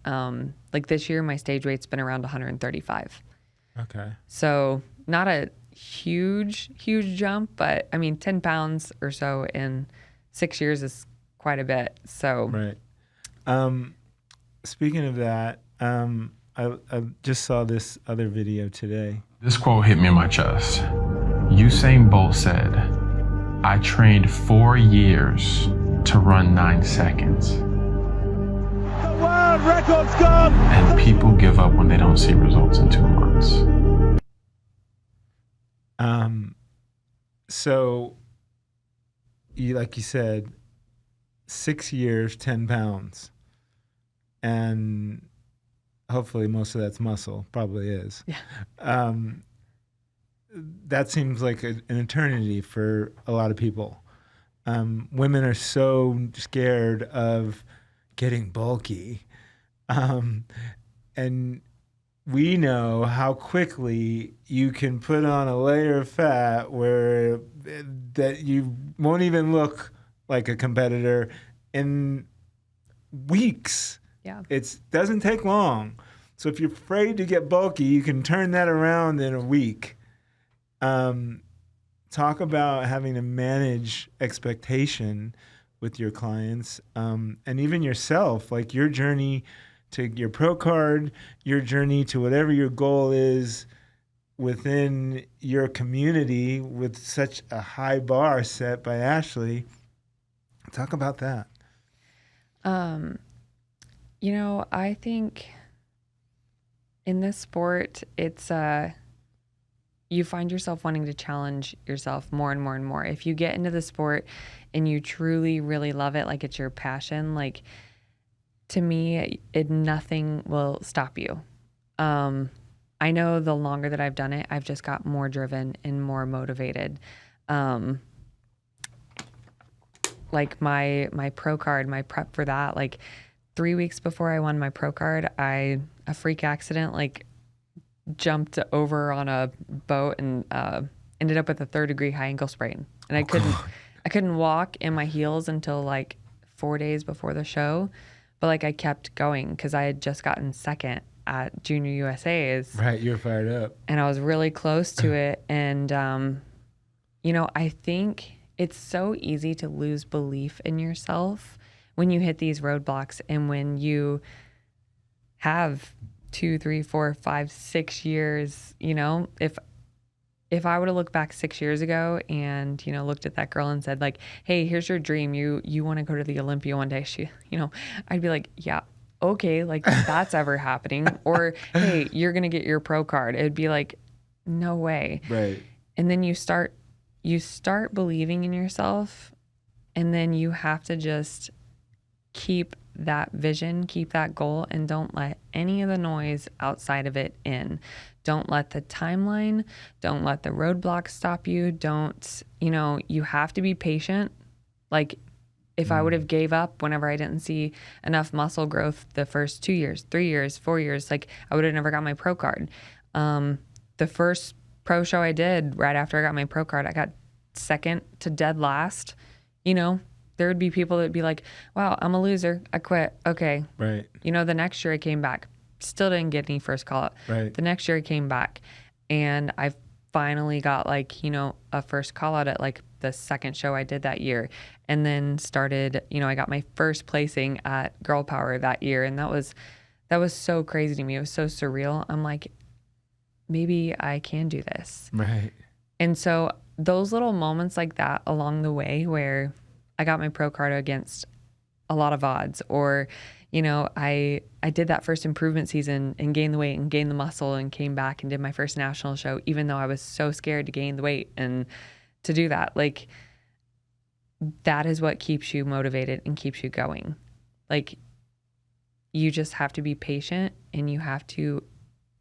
this year, my stage weight's been around 135. Okay. So not a huge jump, but I mean, 10 pounds or so in 6 years is quite a bit. So right. Speaking of that, I just saw this other video today. This quote hit me in my chest. Usain Bolt said, "I trained 4 years to run 9 seconds." The world record's gone! And people give up when they don't see results in 2 months. So like you said, 6 years, 10 pounds. And hopefully most of that's muscle, probably is. Yeah. That seems like an eternity for a lot of people. Women are so scared of getting bulky. And we know how quickly you can put on a layer of fat where that you won't even look like a competitor in weeks. Yeah. It doesn't take long. So if you're afraid to get bulky, you can turn that around in a week. Talk about having to manage expectation with your clients, and even yourself, like your journey to your pro card, your journey to whatever your goal is within your community with such a high bar set by Ashley. Talk about that. I think in this sport, it's you find yourself wanting to challenge yourself more and more and more. If you get into the sport and you truly, really love it, like it's your passion, like to me, nothing will stop you. I know the longer that I've done it, I've just got more driven and more motivated. Like my pro card, my prep for that, like 3 weeks before I won my pro card, a freak accident, like jumped over on a boat and ended up with a 3rd-degree high ankle sprain. And I couldn't walk in my heels until like 4 days before the show. But like I kept going because I had just gotten second at Junior USA's. Right, you're fired up. And I was really close to it. And, I think it's so easy to lose belief in yourself when you hit these roadblocks and when you have 2, 3, 4, 5, 6 years, if I would have looked back 6 years ago and, looked at that girl and said like, hey, here's your dream. You want to go to the Olympia one day. I'd be like, yeah, okay. Like that's ever happening. Or, hey, you're going to get your pro card. It'd be like, no way. Right. And then you start believing in yourself, and then you have to just keep that vision, keep that goal, and don't let any of the noise outside of it in. Don't let the timeline, don't let the roadblocks stop you. You have to be patient. Like if I would have gave up whenever I didn't see enough muscle growth the first 2 years, 3 years, 4 years, like I would have never got my pro card. The first pro show I did right after I got my pro card, I got second to dead last. There would be people that would be like, wow, I'm a loser. I quit. Okay. Right. The next year I came back. Still didn't get any first call up. Right. The next year I came back and I finally got a first call out at like the second show I did that year. And then started, I got my first placing at Girl Power that year. And that was so crazy to me. It was so surreal. I'm like, maybe I can do this. Right. And so those little moments like that along the way where I got my pro card against a lot of odds, or, I did that first improvement season and gained the weight and gained the muscle and came back and did my first national show, even though I was so scared to gain the weight and to do that. Like, that is what keeps you motivated and keeps you going. Like, you just have to be patient and you have to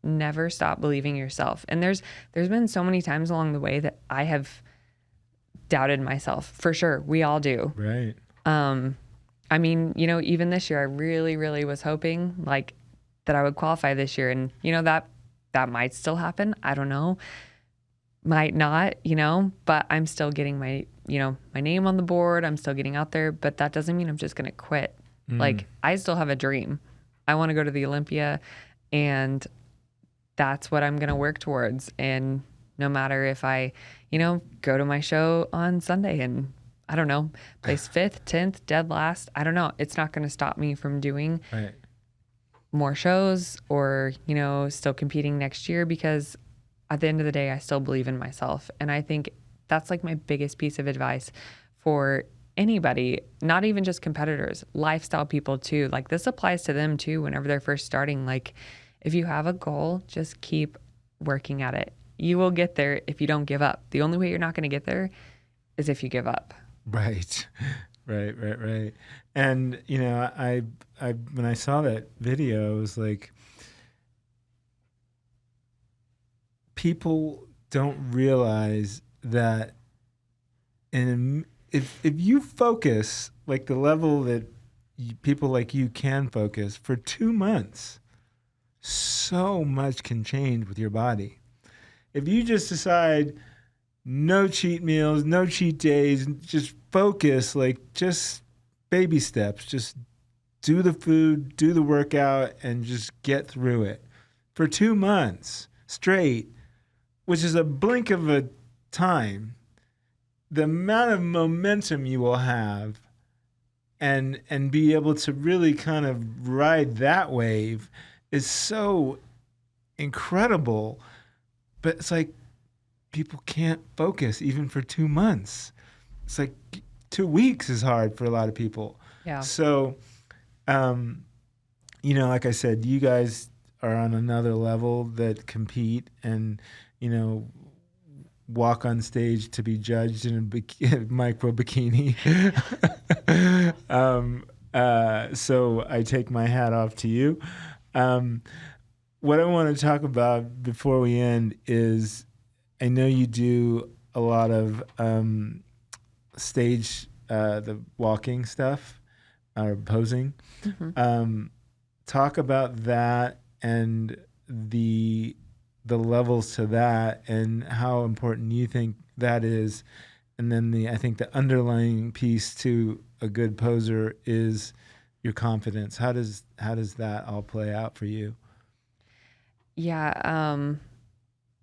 never stop believing yourself. And there's been so many times along the way that I have doubted myself, for sure. We all do. Right. Even this year, I really, really was hoping like that I would qualify this year. And, that might still happen. I don't know. Might not, but I'm still getting my name on the board. I'm still getting out there, but that doesn't mean I'm just going to quit. Like, I still have a dream. I want to go to the Olympia, and that's what I'm going to work towards. And no matter if I, go to my show on Sunday and I don't know, place 5th, 10th, dead last, I don't know. It's not going to stop me from doing more shows or, still competing next year, because at the end of the day, I still believe in myself. And I think that's like my biggest piece of advice for anybody, not even just competitors, lifestyle people too. Like, this applies to them too whenever they're first starting. Like, if you have a goal, just keep working at it. You will get there if you don't give up. The only way you're not going to get there is if you give up. Right. Right. And, I when I saw that video, I was like, people don't realize that if you focus like the level that people like you can focus for 2 months, so much can change with your body. If you just decide no cheat meals, no cheat days, just focus, like just baby steps, just do the food, do the workout, and just get through it for 2 months straight, which is a blink of a time, the amount of momentum you will have and be able to really kind of ride that wave is so incredible. But it's like people can't focus even for 2 months. It's like 2 weeks is hard for a lot of people. Yeah. So, like I said, you guys are on another level that compete, and, walk on stage to be judged in a micro bikini. So I take my hat off to you. What I want to talk about before we end is, I know you do a lot of stage, the walking stuff or posing. Talk about that and the levels to that and how important you think that is. And then I think the underlying piece to a good poser is your confidence. How does that all play out for you? Yeah,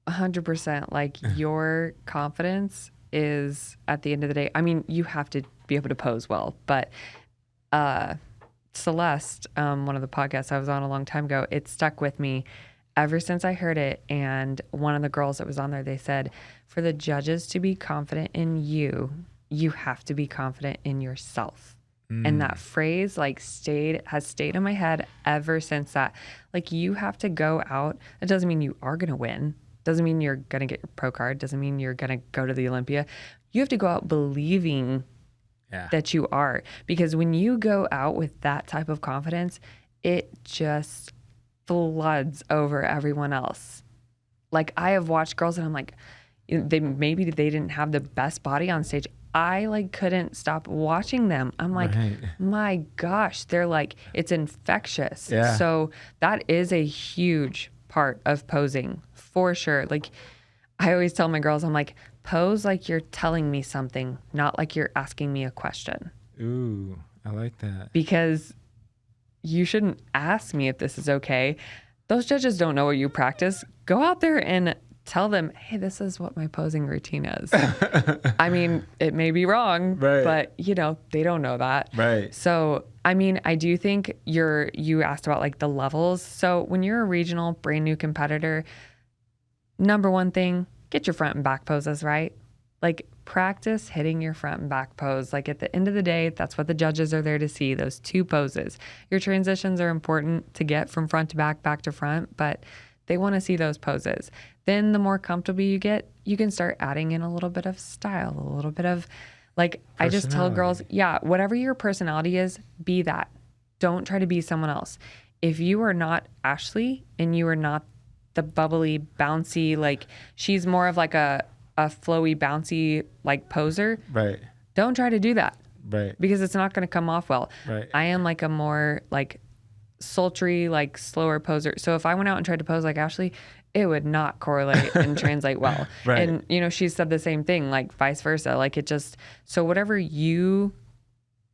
100%. Like your confidence is, at the end of the day, I mean, you have to be able to pose well, but Celeste, one of the podcasts I was on a long time ago, it stuck with me ever since I heard it. And one of the girls that was on there, they said, for the judges to be confident in you, you have to be confident in yourself. And that phrase has stayed in my head ever since that. Like, you have to go out. It doesn't mean you are going to win. Doesn't mean you're going to get your pro card. Doesn't mean you're going to go to the Olympia. You have to go out believing that you are. Because when you go out with that type of confidence, it just floods over everyone else. Like, I have watched girls and I'm like, maybe they didn't have the best body on stage. I couldn't stop watching them. I'm like, my gosh, they're like, it's infectious. Yeah. So that is a huge part of posing for sure. Like, I always tell my girls, I'm like, pose like you're telling me something, not like you're asking me a question. Ooh, I like that. Because you shouldn't ask me if this is okay. Those judges don't know what you practice. Go out there and tell them, hey, this is what my posing routine is. I mean, it may be wrong, but they don't know that. Right. So, I mean, I do think you asked about the levels. So when you're a regional brand new competitor, number one thing, get your front and back poses right. Practice hitting your front and back pose. At the end of the day, that's what the judges are there to see, those two poses. Your transitions are important to get from front to back, back to front, but they want to see those poses. Then the more comfortable you get, you can start adding in a little bit of style, a little bit of I just tell girls, whatever your personality is, be that. Don't try to be someone else. If you are not Ashley and you are not the bubbly, bouncy, she's more of a flowy, bouncy, poser. Right. Don't try to do that. Right. Because it's not going to come off well. Right. I am a more sultry, slower poser. So if I went out and tried to pose like Ashley, it would not correlate and translate well. Right. And, she said the same thing, vice versa. So whatever you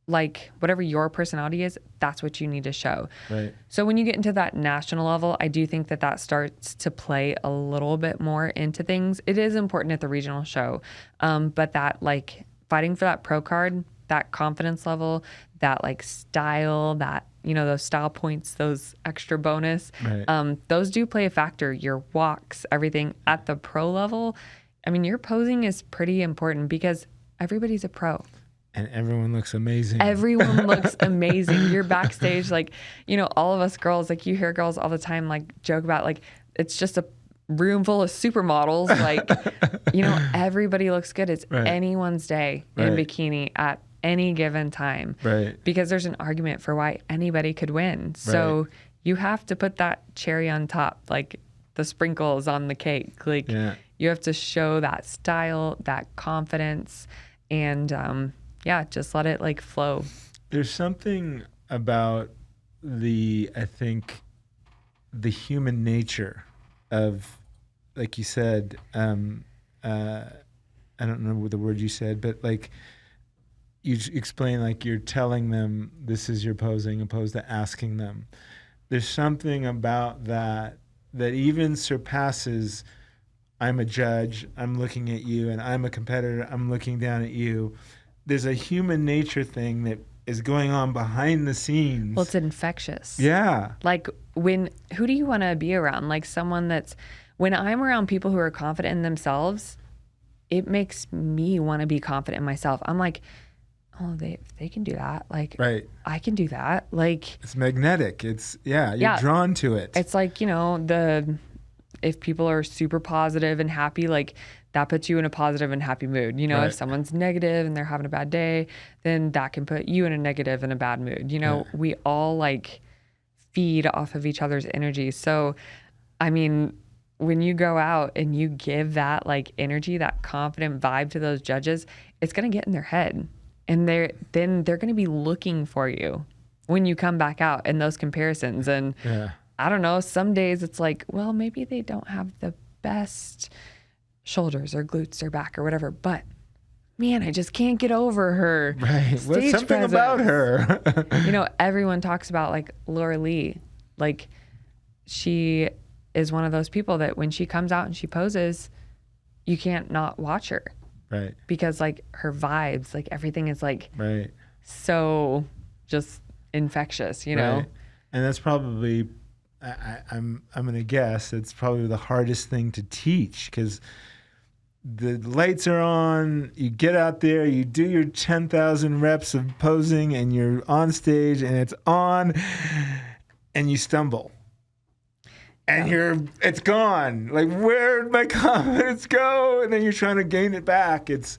whatever your personality is, that's what you need to show. Right. So when you get into that national level, I do think that starts to play a little bit more into things. It is important at the regional show. But that fighting for that pro card, that confidence level, that style, that, those style points, those extra bonus, those do play a factor. Your walks, everything at the pro level. I mean, your posing is pretty important because everybody's a pro. And everyone looks amazing. Everyone looks amazing. You're backstage, all of us girls, you hear girls all the time, joke about, it's just a room full of supermodels. Everybody looks good. It's anyone's day in bikini at any given time. Right. Because there's an argument for why anybody could win. So you have to put that cherry on top, the sprinkles on the cake. You have to show that style, that confidence, and just let it flow. There's something about I think the human nature of, you said, I don't know the word you said, but you explain you're telling them this is your posing opposed to asking them. There's something about that even surpasses, I'm a judge, I'm looking at you, and I'm a competitor, I'm looking down at you. There's a human nature thing that is going on behind the scenes. Well, it's infectious. Yeah. Who do you want to be around? Someone when I'm around people who are confident in themselves, it makes me want to be confident in myself. I'm oh, they can do that. I can do that. It's magnetic. It's, you're drawn to it. It's if people are super positive and happy, that puts you in a positive and happy mood. You know, Right. if someone's negative and they're having a bad day, then that can put you in a negative and a bad mood. You know, we all like feed off of each other's energy. So, I mean, when you go out and you give that like energy, that confident vibe to those judges, it's going to get in their head, and they're going to be looking for you when you come back out in those comparisons. And I don't know, some days it's like, well, maybe they don't have the best shoulders or glutes or back or whatever, but man, I just can't get over her. Right. What's something presence. about her? You know, everyone talks about like Laura Lee. Like, she is one of those people that when she comes out and she poses, you can't not watch her. Right. Because like her vibes, like everything is like Right. so just infectious, you know? Right. And that's probably, I'm going to guess, it's probably the hardest thing to teach, because the lights are on, you get out there, you do your 10,000 reps of posing, and you're on stage and it's on, and you stumble. And it's gone. Like, where'd my confidence go? And then you're trying to gain it back. It's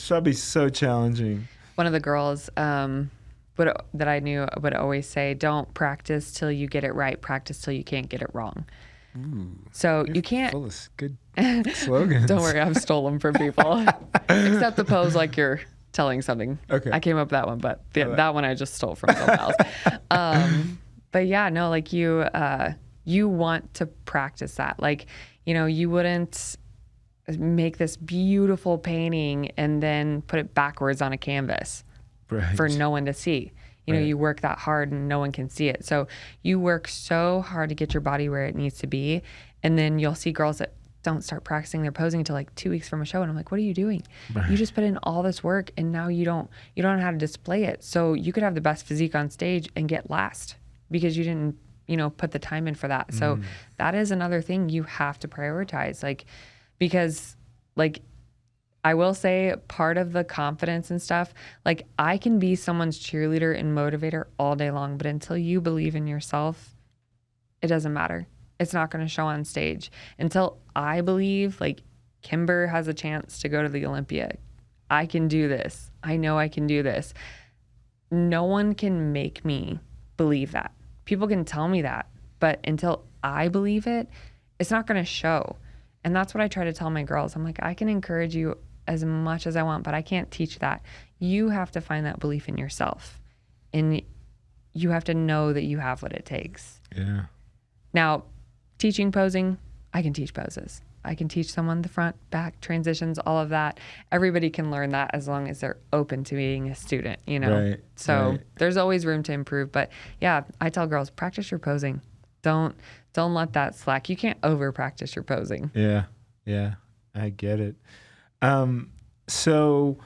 probably so challenging. One of the girls that I knew would always say, don't practice till you get it right, practice till you can't get it wrong. So you can't. Full of good slogans. Don't worry, I've stolen from people. Except the pose like you're telling something. Okay. I came up with that one, but that one I just stole from someone else. But yeah, no, like you want to practice that. Like, you know, you wouldn't make this beautiful painting and then put it backwards on a canvas for no one to see. You know, you work that hard and no one can see it. So you work so hard to get your body where it needs to be. And then you'll see girls that don't start practicing their posing until like 2 weeks from a show. And I'm like, what are you doing? You just put in all this work and now you don't know how to display it. So you could have the best physique on stage and get last because you didn't, you know, put the time in for that. So that is another thing you have to prioritize. Like, because like, I will say part of the confidence and stuff, like I can be someone's cheerleader and motivator all day long, but until you believe in yourself, it doesn't matter. It's not going to show on stage. Until I believe like Kimber has a chance to go to the Olympia. I can do this. I know I can do this. No one can make me believe that. People can tell me that, but until I believe it, it's not going to show. And that's what I try to tell my girls. I'm like, I can encourage you as much as I want, but I can't teach that. You have to find that belief in yourself. And you have to know that you have what it takes. Yeah. Now, teaching posing, I can teach poses. I can teach someone the front, back, transitions, all of that. Everybody can learn that as long as they're open to being a student, you know? Right. So right. there's always room to improve. But yeah, I tell girls, practice your posing. Don't let that slack. You can't over practice your posing. Yeah. Yeah. I get it. So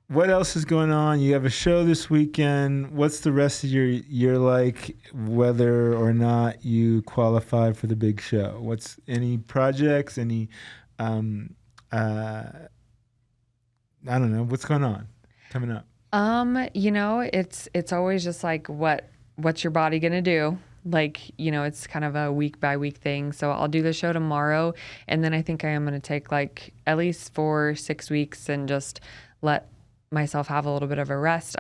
what else is going on? You have a show this weekend. What's the rest of your year like, whether or not you qualify for the big show? What's any projects, any, I don't know, what's going on coming up? You know, it's always just like, what's your body going to do? Like, you know, it's kind of a week by week thing. So I'll do the show tomorrow. And then I think I am going to take like at least 4-6 weeks and just let myself have a little bit of a rest.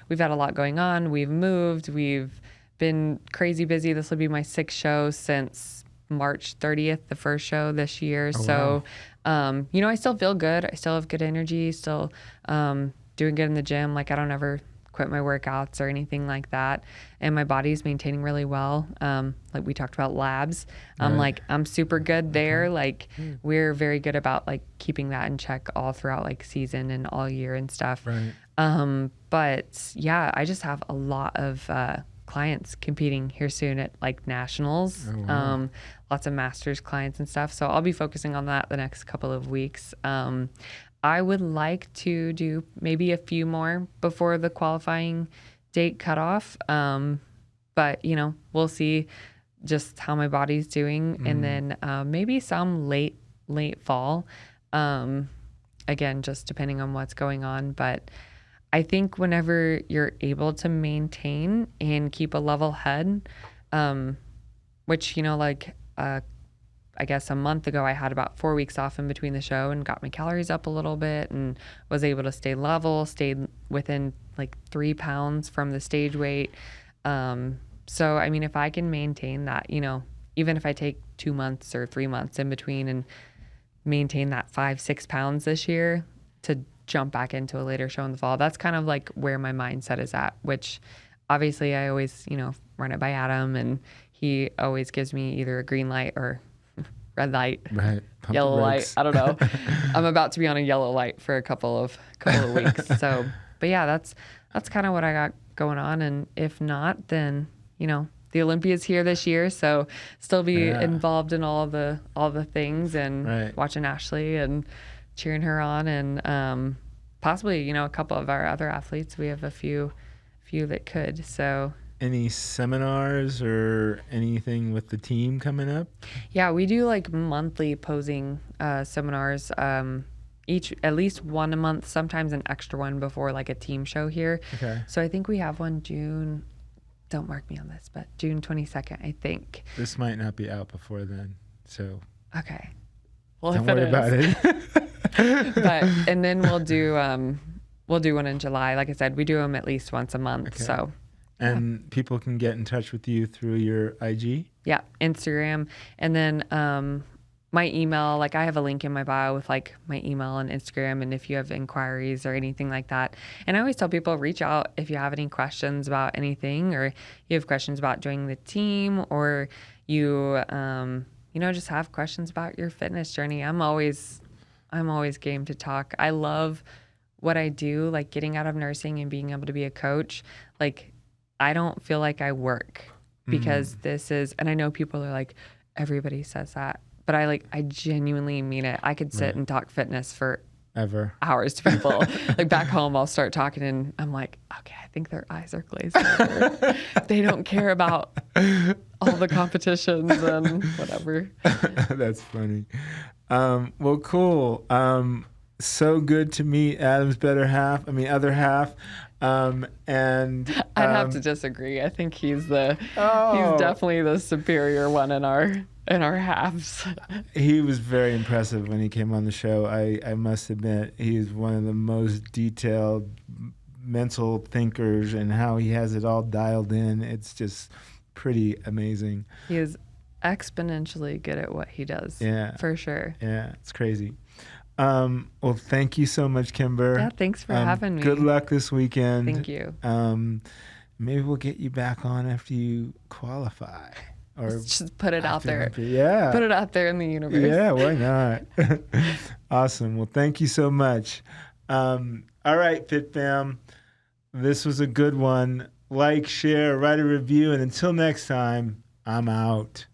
We've had a lot going on. We've moved. We've been crazy busy. This will be my 6th show since March 30th, the first show this year. Oh, so, wow. You know, I still feel good. I still have good energy, still doing good in the gym. Like I don't ever quit my workouts or anything like that. And my body's maintaining really well. Like we talked about labs. I'm super good there. Like we're very good about like keeping that in check all throughout like season and all year and stuff. Right. But yeah, I just have a lot of clients competing here soon at like nationals. Oh, wow. Lots of masters clients and stuff. So I'll be focusing on that the next couple of weeks. I would like to do maybe a few more before the qualifying date cutoff. But, you know, we'll see just how my body's doing. And then maybe some late fall. Again, just depending on what's going on. But I think whenever you're able to maintain and keep a level head, which, you know, like I I guess a month ago, I had about 4 weeks off in between the show and got my calories up a little bit and was able to stay level, stayed within like 3 pounds from the stage weight. So, I mean, if I can maintain that, you know, even if I take 2 months or 3 months in between and maintain that 5-6 pounds this year to jump back into a later show in the fall, that's kind of like where my mindset is at, which obviously I always, you know, run it by Adam, and he always gives me either a green light or red light, right? Yellow light. I don't know. I'm about to be on a yellow light for a couple of weeks. So, but yeah, that's kind of what I got going on. And if not, then, you know, the Olympia's here this year, so still be involved in all the things and watching Ashley and cheering her on, and possibly, you know, a couple of our other athletes. We have a few that could. So any seminars or anything with the team coming up? Yeah, we do like monthly posing seminars, each at least one a month, sometimes an extra one before like a team show here. Okay. So I think we have one June, don't mark me on this, but June 22nd, I think. This might not be out before then, so okay. Well, don't worry about it. But and then we'll do one in July. Like I said, we do them at least once a month. Okay. So. And people can get in touch with you through your IG? Yeah, Instagram. And then my email, like I have a link in my bio with like my email and Instagram, and if you have inquiries or anything like that. And I always tell people, reach out if you have any questions about anything, or you have questions about joining the team, or you, you know, just have questions about your fitness journey. I'm always game to talk. I love what I do, like getting out of nursing and being able to be a coach. Like, I don't feel like I work because this is, and I know people are like, everybody says that, but I genuinely mean it. I could sit and talk fitness for hours to people. Like back home, I'll start talking and I'm like, okay, I think their eyes are glazed over. They don't care about all the competitions and whatever. That's funny. Well, cool. So good to meet Adam's other half. And I'd have to disagree. I think he's definitely the superior one in our halves. He was very impressive when he came on the show. I must admit, he's one of the most detailed mental thinkers, and how he has it all dialed in. It's just pretty amazing. He is exponentially good at what he does. Yeah, for sure. Yeah, it's crazy. Well, thank you so much, Kimber. Yeah, thanks for having me. Good luck this weekend. Thank you. Maybe we'll get you back on after you qualify. Or let's just put it out there. Yeah. Put it out there in the universe. Yeah, why not? Awesome. Well, thank you so much. All right, Fit Fam. This was a good one. Like, share, write a review, and until next time, I'm out.